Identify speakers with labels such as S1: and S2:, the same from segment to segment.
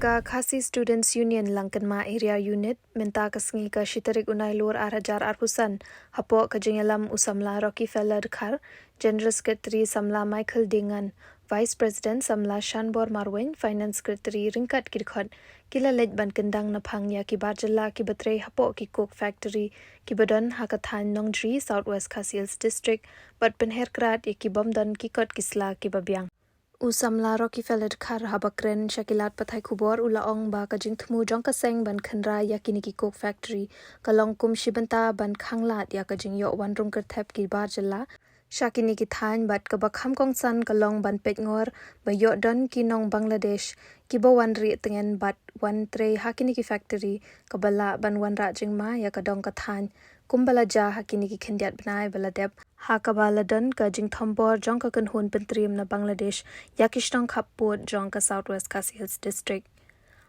S1: ka Khasi Students Union Langkanma Area Unit minta kasengi ka shitarik unai lur arajar arpusan hapo ka jengelam usamla Rockefeller Khar, General Secretary Samla Michael Dingan, Vice President Samla Shanbor Marwen, Finance Secretary Ringkat Kirkhot, kila lej ban kendang napang ya kibar Jylla kibatre hapo ki coke factory kibadon hakathan Nongjri Southwest Khasi Hills District bat penherkrat ya kibomdan kikot kisla kibabiang. Usamla Rockefeller Khar habakren shakilat pathai kubor ulaong ba kajing thmu jong kaseng ban Khynra yakini ki coke factory kalong kum shibanta ban khanglat ya kajing yo wan rum kerthep ki bar Jylla shakini ki than bat kabakham kongsan kalong ban petngor ba yo don ki nong Bangladesh ki bo wan ri tengen bat wan tre hakini ki factory kabala ban wan ra jingma ya kadong ka than kumbala ja hakini ki khendiat banai baladep hakabala don ka jing thombor jong ka Khun pentriam na Bangladesh yakishtong khaput jong ka Southwest Khasi Hills District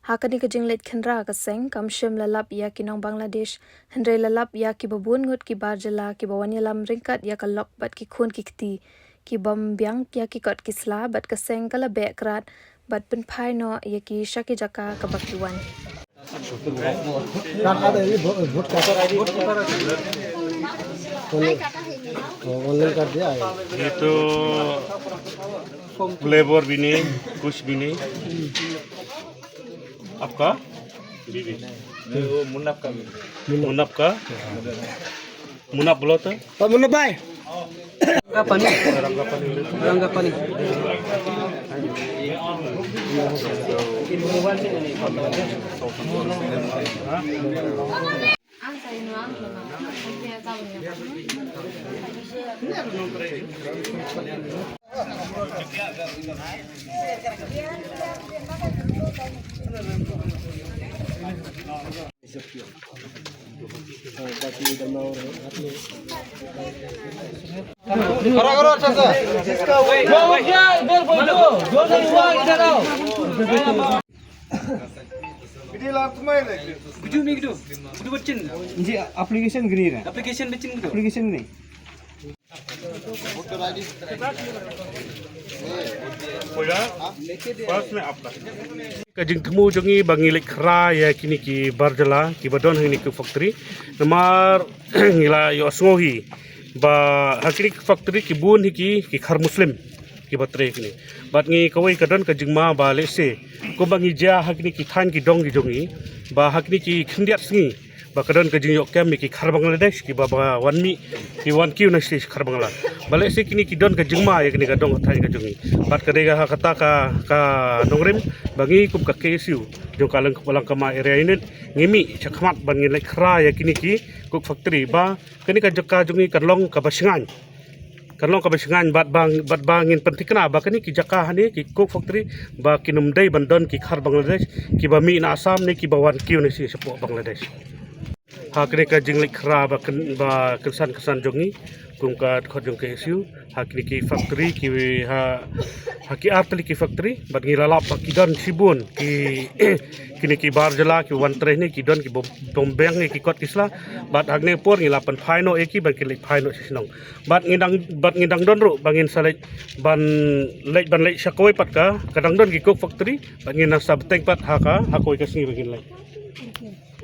S1: hakani ka jing let Khynra ka seng kamshim lalap ya kinong Bangladesh hendre lalap ya ki babun ngut ki bar Jylla ki bawan yalam ringkat ya ka lok bat ki Khun ki kti ki bom Biang ya ki kot kisla bat ka seng kala be krat bat pen phai no ya ki shaki jaka ka bakiwan
S2: kan ada ini vote kasar ID online कर दिया
S3: ये तो फ्लेवर भी नहीं कुछ भी नहीं आपका मुन्नप का मुन्नप बोलो तो
S2: मुन्नप भाई रंगा पानी खरा करो अच्छा से जी एप्लीकेशन गिरी है एप्लीकेशन नहीं
S3: First में आपका kajing temu jongi bangi lek Khra ya kini ki bar Jylla ki badon hini ki factory namar ngila yo asngohi ba hakini factory ki bun hiki ki Khar Muslim ki batre kini bat ngi kawai kadon kajing ma ba lese ko bangi ja hakini ki than ki dong ki jongi ba hakini ki khindiat singi ba kadon kajing yo kem ki Khar Bangladesh ki ba wanmi ki wan kiu na stage Khar Bangla bale se kini ki don kajing ma ya kini kadong thai ka jongi bat kadega kata ka nongrim bangi kum ka KSU jong kalang kepalang kama area ini ngimi chakmat bangi lek Khra ya kini ki cook factory ba kini ka jaka jongi karlong ka basingan bat bangin pentikna ba kini ki jaka hani ki cook factory ba kinumdai bandon ki Khar Bangladesh ki ba mi na Assam ne ki ba wan kiu ne si sepo Bangladesh ha kini ka jing lek Khra ba kesan jongi kum ka khot jong KSU ha kini ki factory ki ha ki artli ki factory bat ngi lalap ki don sibun ki kini ki bar Jylla ki wan tre ne ki don ki bom Biang ki kot kisla bat hagne por ngi lapan phaino eki ban ki lek phaino sinong bat ngidang don ru bangin salek ban lek shakoi pat ka kadang don ki cook factory bat ngi nasa beteng pat ha koi ka singi bangin lek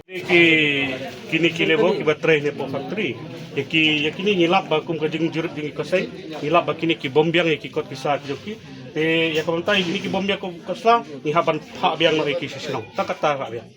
S3: kini ki lebo ki batre ne po factory yakini ngilap ba kum ka jing jurut jing kosai ngilap ba kini ki bom Biang ki kot kisa ki joki te ya kamantai kini ki bom Biang ko kasla ni haban pha Biang no ki sinong takata ka Biang